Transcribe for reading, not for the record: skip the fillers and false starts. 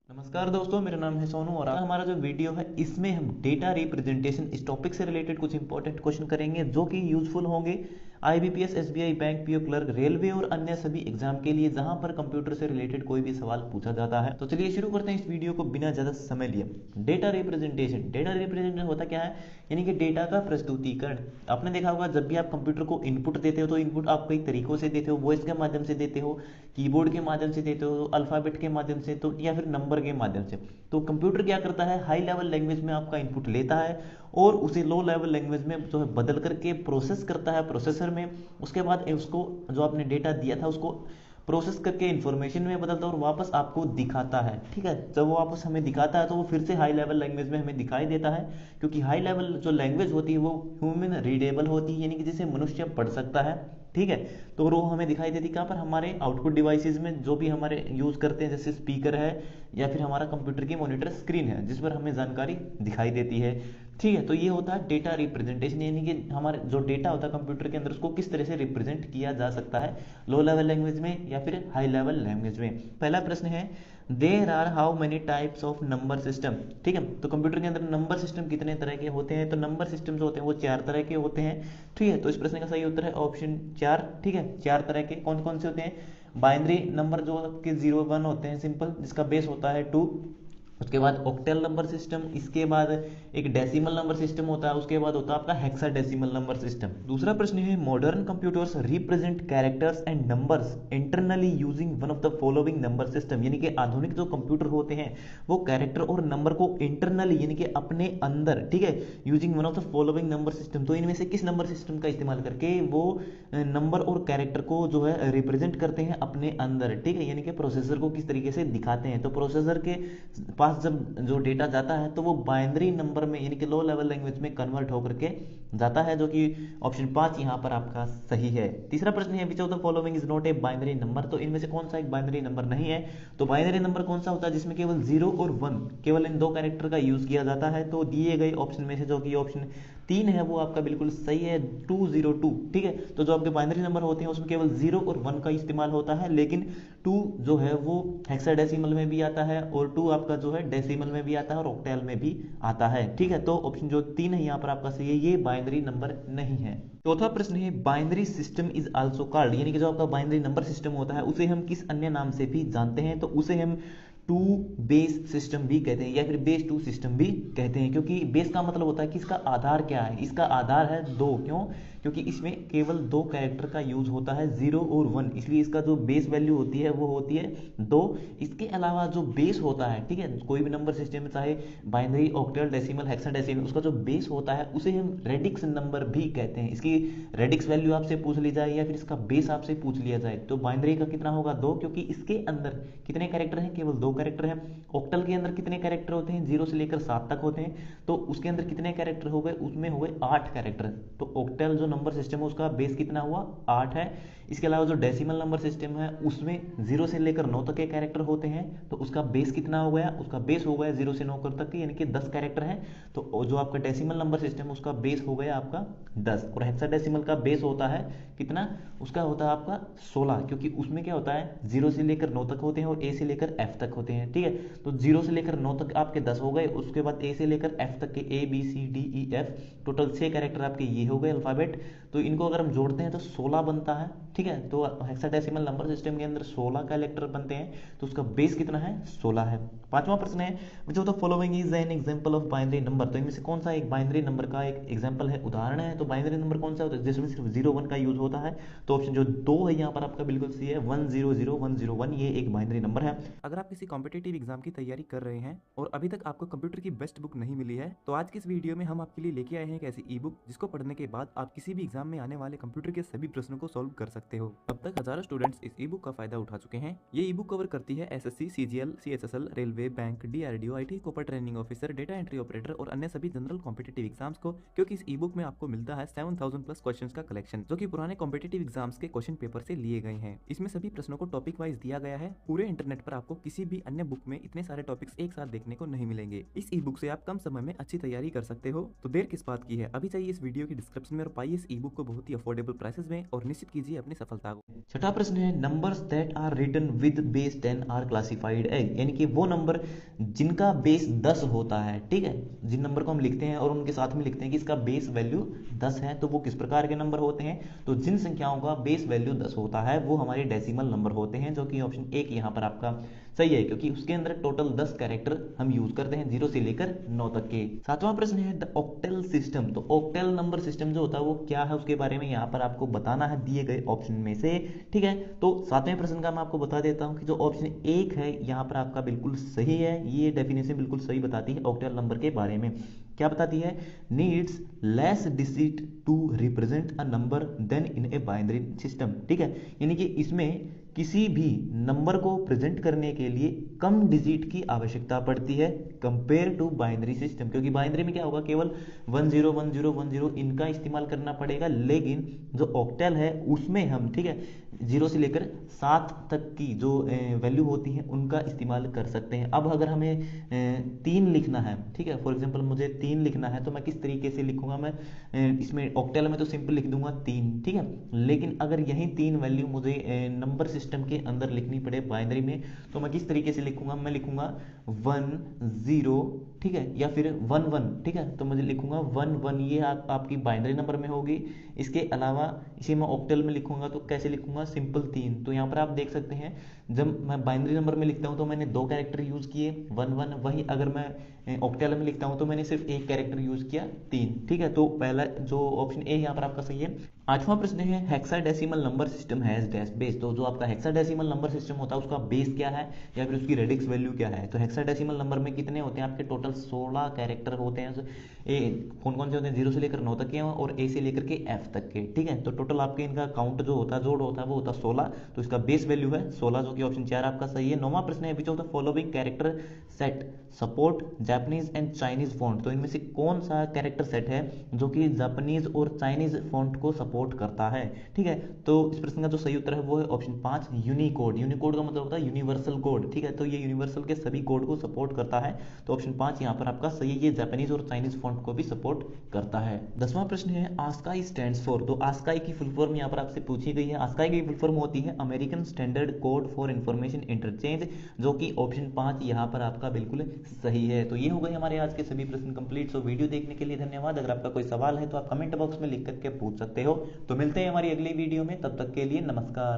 नमस्कार दोस्तों, मेरा नाम है सोनू और आज हमारा जो वीडियो है इसमें हम डेटा रिप्रेजेंटेशन इस टॉपिक से रिलेटेड कुछ इंपॉर्टेंट क्वेश्चन करेंगे जो कि यूजफुल होंगे IBPS, SBI, bank PO clerk, railway और अन्य सभी एग्जाम के लिए जहां पर कंप्यूटर से रिलेटेड कोई भी सवाल पूछा जाता है। तो चलिए शुरू करते हैं इस वीडियो को बिना ज्यादा समय लिए। डेटा रिप्रेजेंटेशन होता क्या है, यानी कि डेटा का प्रस्तुतिकरण। आपने देखा होगा जब भी आप कंप्यूटर को इनपुट देते हो तो इनपुट आप कई तरीकों से देते हो, वॉइस के माध्यम से देते हो, कीबोर्ड के माध्यम से देते हो, अल्फाबेट के माध्यम से, तो या फिर नंबर के माध्यम से। तो कंप्यूटर क्या करता है, हाई लेवल लैंग्वेज में आपका इनपुट लेता है और उसे लो लेवल लैंग्वेज में जो है बदल करके प्रोसेस करता है प्रोसेसर में। उसके बाद उसको जो आपने डेटा दिया था उसको प्रोसेस करके इंफॉर्मेशन में बदलता है और वापस आपको दिखाता है। ठीक है, जब वो वापस हमें दिखाता है तो वो फिर से हाई लेवल लैंग्वेज में हमें दिखाई देता है, क्योंकि हाई लेवल जो लैंग्वेज होती है वो ह्यूमन रीडेबल होती है, यानी कि जिसे मनुष्य पढ़ सकता है। ठीक है, तो वो हमें दिखाई देती कहाँ पर, हमारे आउटपुट डिवाइसेस में जो भी हमारे यूज करते हैं, जैसे स्पीकर है या फिर हमारा कंप्यूटर की मॉनिटर स्क्रीन है जिस पर हमें जानकारी दिखाई देती है। ठीक है, तो ये होता है डेटा रिप्रेजेंटेशन, यानी कि हमारे जो डेटा होता है कंप्यूटर के अंदर उसको किस तरह से रिप्रेजेंट किया जा सकता है, लो लेवल लैंग्वेज में या फिर हाई लेवल लैंग्वेज में। पहला प्रश्न है, there are how many types of number system. ठीक है, तो कंप्यूटर के अंदर नंबर सिस्टम कितने तरह के होते हैं, तो नंबर सिस्टम जो होते हैं वो 4 तरह के होते हैं। ठीक है, तो इस प्रश्न का सही उत्तर है ऑप्शन 4। ठीक है, 4 तरह के कौन कौन से होते हैं, बाइनरी नंबर जो कि 0 1 होते हैं सिंपल, जिसका बेस होता है 2। उसके बाद ऑक्टल नंबर सिस्टम, इसके बाद एक डेसिमल नंबर सिस्टम होता है, उसके बाद होता है आपका हेक्साडेसिमल नंबर सिस्टम। दूसरा प्रश्न है, modern computers represent characters and numbers internally using one of the following number system, यानी कि आधुनिक जो कंप्यूटर होते हैं वो कैरेक्टर और नंबर को इंटरनली यानी कि अपने अंदर, ठीक है, using one of the following number system, तो इनमें से किस नंबर सिस्टम का इस्तेमाल करके वो नंबर और कैरेक्टर को जो है रिप्रेजेंट करते हैं अपने अंदर। ठीक है, यानी कि प्रोसेसर को किस तरीके से दिखाते हैं। तो प्रोसेसर के पास जब जो डेटा जाता है तो वो बाइनरी नंबर में यानी कि लो लेवल लैंग्वेज में कन्वर्ट होकर के जाता है, जो कि ऑप्शन 5 यहाँ पर आपका सही है। तीसरा प्रश्न है, which of the following is not a binary number, तो इनमें से कौन सा एक बाइनरी नंबर नहीं है। तो बाइनरी नंबर कौन सा होता है, जिसमें केवल 0 और 1 केवल इन दो कैरेक्टर का यूज किया जाता है। तो दिए गए ऑप्शन में से जो कि ऑप्शन 3 है वो आपका बिल्कुल सही है, 202। ठीक है, तो जो आपके बाइनरी नंबर होते हैं उसमें केवल 0 और 1 का इस्तेमाल होता है, लेकिन 2 जो है वो हेक्साडेसिमल में भी आता है और 2 आपका जो है डेसिमल में भी आता है और ऑक्टेल में भी आता है। ठीक है, तो ऑप्शन जो 3 है यहाँ पर आपका सही है, ये बाइनरी नंबर नहीं है। चौथा प्रश्न है, binary system is also called, यानी कि जो आपका बाइनरी नंबर सिस्टम होता है उसे हम किस अन्य नाम से भी जानते हैं, तो उसे हम टू बेस सिस्टम भी कहते हैं या फिर बेस टू सिस्टम भी कहते हैं, क्योंकि बेस का मतलब होता है कि इसका आधार क्या है, इसका आधार है 2। क्यों, क्योंकि इसमें केवल 2 कैरेक्टर का यूज होता है, 0 और 1, इसलिए इसका जो बेस वैल्यू होती है वो होती है 2। इसके अलावा जो बेस होता है, ठीक है, कोई भी नंबर सिस्टम में चाहे बाइनरी, ऑक्टल, डेसिमल, हेक्साडेसिमल, उसका जो बेस होता है उसे हम रेडिक्स नंबर भी कहते हैं। इसकी रेडिक्स वैल्यू आपसे पूछ ली जाए या फिर इसका बेस आपसे पूछ लिया जाए तो बाइनरी का कितना होगा 2, क्योंकि इसके अंदर कितने कैरेक्टर हैं, केवल 2 कैरेक्टर हैं। ऑक्टल के अंदर कितने कैरेक्टर होते हैं, 0 से लेकर 7 तक होते हैं, तो उसके अंदर कितने कैरेक्टर हो गए, उसमें हो गए 8 कैरेक्टर। तो ऑक्टल जो नंबर सिस्टम है उसका बेस कितना हुआ, 8 है। इसके अलावा जो डेसिमल नंबर सिस्टम है उसमें 0 से लेकर 9 तक के कैरेक्टर होते हैं, तो उसका बेस कितना हो गया, उसका बेस हो गया 0 से 9 तक के, यानी कि 10 कैरेक्टर हैं। तो जो आपका डेसिमल नंबर सिस्टम है उसका बेस हो गया आपका 10, और हेक्साडेसिमल का बेस होता है कितना, उसका होता है आपका 16, क्योंकि उसमें क्या होता है 0 से लेकर 9 तक होते हैं और ए से लेकर एफ तक होते हैं। ठीक है, तो 0 से लेकर 9 तक आपके 10 हो गए, उसके बाद ए से लेकर एफ तक के A B C D E F, total 6 character आपके ये हो गए अल्फाबेट। तो इनको अगर हम जोड़ते हैं तो 16 बनता है। ठीक है, तो हेक्साडेसिमल नंबर सिस्टम के अंदर 16 कैरेक्टर बनते हैं, तो उसका बेस कितना है, 16 है। पांचवा प्रश्न है, which of the following is an example of binary number, तो इनमें से कौन सा एक बाइनरी नंबर का एक एग्जांपल है, उदाहरण है। तो बाइनरी नंबर कौन सा होता है जिसमें सिर्फ 0 1 का यूज होता है, तो ऑप्शन जो 2 है यहाँ पर आपका बिल्कुल सही है, 100101, ये एक बाइनरी नंबर है। अगर आप किसी कॉम्पिटिटिव एग्जाम की तैयारी कर रहे हैं और अभी तक आपको कंप्यूटर की बेस्ट बुक नहीं मिली है, तो आज की इस वीडियो में हम आपके लिए लेके आए हैं एक ऐसी ई बुक जिसको पढ़ने के बाद आप किसी भी एग्जाम में आने वाले कंप्यूटर के सभी प्रश्नों को सॉल्व कर सकते हो। अब तक हजारों स्टूडेंट्स इस ई बुक का फायदा उठा चुके हैं। ये ई बुक कवर करती है SSC, CGL, CHSL, railway, bank, DRDO, IT, copper training officer, data entry operator और अन्य सभी जनरल कॉम्पिटिटिव एग्जाम्स को, क्योंकि इस ई बुक में आपको मिलता है 7000 प्लस क्वेश्चंस का कलेक्शन, जो कि पुराने कॉम्पिटिटिव एग्जाम्स के क्वेश्चन पेपर से लिए गए हैं। इसमें सभी प्रश्नों को टॉपिक वाइज दिया गया है। पूरे इंटरनेट पर आपको किसी भी भी अन्य बुक में इतने सारे टॉपिक्स एक साथ देखने को नहीं मिलेंगे। इस ई बुक से आप कम समय में अच्छी तैयारी कर सकते हो, तो देर किस बात की है, अभी चाहिए इस वीडियो की डिस्क्रिप्शन में और पाइए इस ई बुक को बहुत ही अफोर्डेबल प्राइसेस में और निश्चित कीजिए अपनी सफलता को। छठा प्रश्न है, numbers that are written with base 10 are classified as, यानी कि वो नंबर जिनका बेस 10 होता है, ठीक है, जिन नंबर को हम लिखते हैं और उनके साथ में लिखते हैं कि इसका बेस वैल्यू 10 है, तो वो किस प्रकार के नंबर होते हैं? तो जिन संख्याओं का बेस वैल्यू 10 होता है वो हमारे डेसिमल नंबर होते हैं, जो कि ऑप्शन 1 यहाँ पर आपका सही है, क्योंकि उसके अंदर टोटल 10 कैरेक्टर हम यूज करते हैं 0 से लेकर 9 तक के। सातवां प्रश्न है द ऑक्टेल सिस्टम, तो ऑक्टेल नंबर सिस्टम जो होता है वो क्या है, उसके बारे में यहाँ पर आपको बताना है दिए गए ऑप्शन में से, ठीक है। तो सातवें प्रश्न का मैं आपको बता देता हूँ कि जो ऑप्शन 1 है यहाँ पर आपका बिल्कुल सही है, ये डेफिनेशन बिल्कुल सही बताती है ऑक्टेल नंबर के बारे में। क्या बताती है? Needs less digit to represent a number than in a binary system, ठीक है, यानी कि इसमें किसी भी नंबर को प्रेजेंट करने के लिए कम डिजिट की आवश्यकता पड़ती है कंपेयर टू बाइनरी सिस्टम, क्योंकि बाइनरी में क्या होगा, केवल 101010 इनका इस्तेमाल करना पड़ेगा, लेकिन जो ऑक्टेल है उसमें हम, ठीक है, 0 से लेकर 7 तक की जो वैल्यू होती है उनका इस्तेमाल कर सकते हैं। अब अगर हमें 3 लिखना है, ठीक है, फॉर एग्जांपल मुझे 3 लिखना है, तो मैं किस तरीके से लिखूंगा, मैं इसमें ऑक्टेल में तो सिंपल लिख दूंगा 3, ठीक है, लेकिन अगर यही 3 वैल्यू मुझे नंबर सिस्टम के अंदर लिखनी पड़े बाइनरी में, तो मैं किस तरीके से लिखूंगा, मैं लिखूंगा 1 0, ठीक है, या फिर 1 1, ठीक है, तो मुझे लिखूंगा 1 1, ये आपकी बाइनरी नंबर में होगी। इसके अलावा इसे मैं ऑक्टेल में लिखूंगा तो कैसे लिखूंगा, सिंपल 3। तो यहाँ पर आप देख सकते हैं जब मैं बाइनरी नंबर में लिखता हूँ तो मैंने 2 कैरेक्टर यूज किए 1 1, वही अगर मैं ऑक्टेल में लिखता हूँ तो मैंने सिर्फ 1 कैरेक्टर यूज किया 3, ठीक है। तो पहला जो ऑप्शन ए यहाँ पर आपका सही है। आठवां प्रश्न है hexadecimal number system has dash base, तो जो आपका हेक्साडेसिमल नंबर सिस्टम होता है उसका बेस क्या है या फिर उसकी रेडिक्स वैल्यू क्या है? तो हेक्साडेसिमल नंबर में कितने होते हैं आपके? टोटल 16 कैरेक्टर होते हैं। कौन कौन से होते हैं? 0 से लेकर 9 तक के और ए से लेकर के एफ तक के, ठीक है। तो टोटल आपके इनका काउंट जो होता है, जोड़ होता है, वो होता है 16, तो इसका बेस वैल्यू है 16, जो कि ऑप्शन 4 आपका सही है। 9वां प्रश्न है which of the following character set support Japanese and Chinese font, तो इनमें से कौन सा कैरेक्टर सेट है जो कि जापानीज और चाइनीज फॉन्ट को सपोर्ट करता है, ठीक है। तो इस प्रश्न का जो सही उत्तर है वो है ऑप्शन 5 यूनिकोड। यूनिकोड का मतलब होता है यूनिवर्सल कोड, ठीक है, तो ये यूनिवर्सल के सभी कोड को सपोर्ट करता है, तो ऑप्शन 5 यहाँ पर आपका सही है, ये जापानीज और चाइनीज फॉन्ट को भी सपोर्ट करता है। 10वां प्रश्न है आस्काई स्टैंड्स फॉर, तो आस्काई की फुल फॉर्म यहाँ पर आपसे पूछी गई है। आस्काई की फुल फॉर्म होती है American standard code for information interchange, जो कि ऑप्शन 5 यहाँ पर आपका बिल्कुल सही है। तो ये हो गए हमारे आज के सभी प्रश्न कंप्लीट। सो वीडियो देखने के लिए धन्यवाद। अगर आपका कोई सवाल है तो आप कमेंट बॉक्स में लिख करके पूछ सकते हो। तो मिलते हैं हमारी अगली वीडियो में, तब तक के लिए नमस्कार।